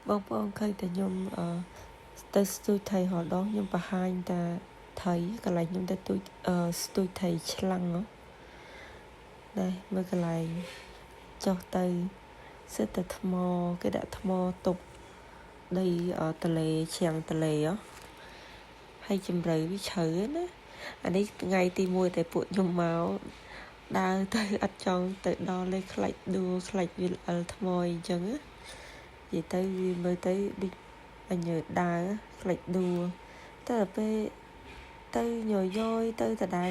បងប្អូនឃើញតែខ្ញុំទៅស្ទូចថៃហោដងខ្ញុំបង្ហាញតែថៃកន្លែងខ្ញុំទៅស្ទូចថៃឆ្លាំងណែមើលកន្លែងចុះទៅសិតតែថ្មគេដាក់ថ្មទប់ដីទលេជាងទលេហើយជម្រៅវាជ្រៅណាអានេះថ្ងៃទី1តែពួកខ្ញុំមកដើរទៅអត់ចង់ទៅដល់លេខ្លាច់ដួលខ្លាច់វាល្អិលថ្មអីចឹងណានិយាយទៅវាមើលទៅដូចអញដើរខ្លាច់ដួលតែពេលទៅញយយទៅដដែល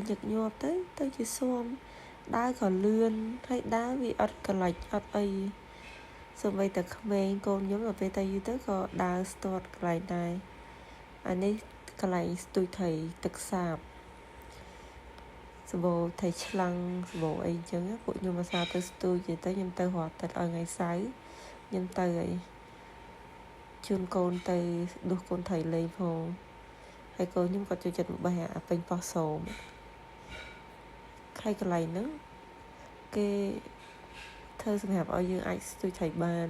ញឹកញាប់ទៅជាស៊ាំដើរក៏លឿនហើយដើរវាអត់ក្លាច់អត់អីសូម្បីតែក្មេងកូនខ្ញុំទៅពេលទៅយូរទៅក៏ដើរស្ទាត់កន្លែងដែរអានេះកន្លែងស្ទូចថៃទឹកសាបសម្បូរថៃឆ្លាំងសម្បូរអីចឹងពួកខ្ញុំអាសាទៅស្ទូចទៅខ្ញុំទៅរាល់ទឹកឲ្យថ្ងៃសៅរ៍ខ្ញុំទៅហើយជូនកូនទៅដួសកូនថៃលេងផងហើយកូនខ្ញុំក៏ចូលចិត្តបេះអាពេញប៉ោះសោមហើយកន្លែងហ្នឹងគេធ្វើសម្រាប់ឲ្យយើងអាចស្ទូចថៃបាន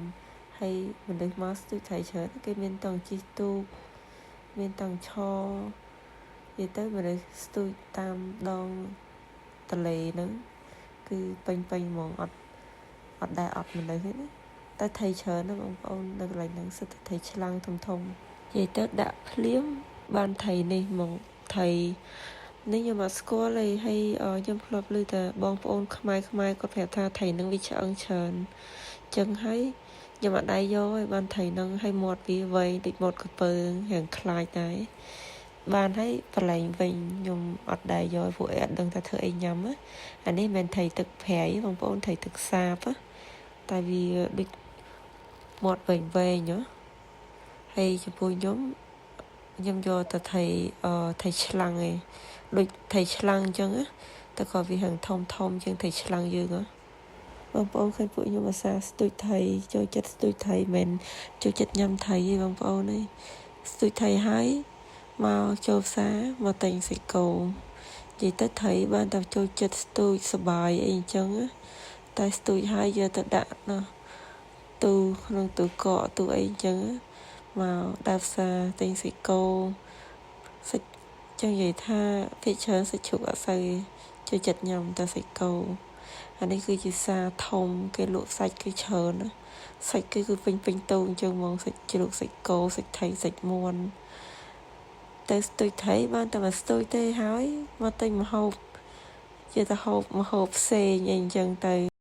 ហើយមនុស្សមកស្ទូចថៃច្រើនគេមានតង់ជិះទូកមានតង់ឈរនិយាយទៅមនុស្សស្ទូចតាមដងទលេហ្នឹងគឺពេញហ្មងអត់ដែរអត់មនុស្សទេណាតែថៃច្រើនណាបងប្អូននៅកន្លែងហ្នឹងសិតតែថៃឆ្លាំងធំនិយាយទៅដាក់ភ្លាមបានថៃនេះមកថៃនេះខ្ញុំអត់ស្គាល់ទេហើយខ្ញុំធ្លាប់ឮតែបងប្អូនខ្មែរគាត់ប្រាប់ថាថៃនឹងវាឆ្អឹងច្រើនចឹងហើយខ្ញុំអត់ដែរយកឲ្យបានថៃនឹងឲ្យមាត់វាវែងដូចមាត់ក្រពើយ៉ាងខ្លាចដែរបានហើយប្រឡែងវិញខ្ញុំអត់ដែរយកពួកអត់ដឹងថាធ្វើអីញ៉ាំអានេះមិនថៃទឹកប្រៃបងប្អូនថៃទឹកសាបតែវាដូចមាត់វែងហើយចំពោះខ្ញុំយកទៅថៃឆ្លាំងឯងដូចថៃឆ្លាំងអញ្ចឹងតែក៏វាហាងធំជាងថៃឆ្លាំងយើងបងប្អូនឃើញពួកខ្ញុំអាសាស្ទូចថៃចូលចិត្តស្ទូចថៃមិនចូលចិត្តញ៉ាំថៃទេបងប្អូនឯងស្ទូចថៃហើយមកចូលផ្សារមកទិញសាច់គោនិយាយទៅថៃបានតែចូលចិត្តស្ទូចសបាយអីអញ្ចឹងតែស្ទូចហើយយកទៅដាក់ទូក្នុងទូកកទូអីអញ្ចឹងមកដើរផ្សារទិញសាច់គោសាច់ចឹងនិយាយថាភាគច្រើនសាច់ជ្រូកអត់សូវចូលចិត្តញ៉ាំតែសាច់គោអានេះគឺជាសាធំគេលក់សាច់គឺច្រើនណាសាច់គឺពេញតូអញ្ចឹងហ្មងសាច់ជ្រូកសាច់គោសាច់ថៃសាច់មាន់ទៅស្ទូចថៃបានតែមកស្ទូចទេហើយមកទិញម្ហូបជាទៅហូបម្ហូបផ្សេងអីអញ្ចឹងទៅ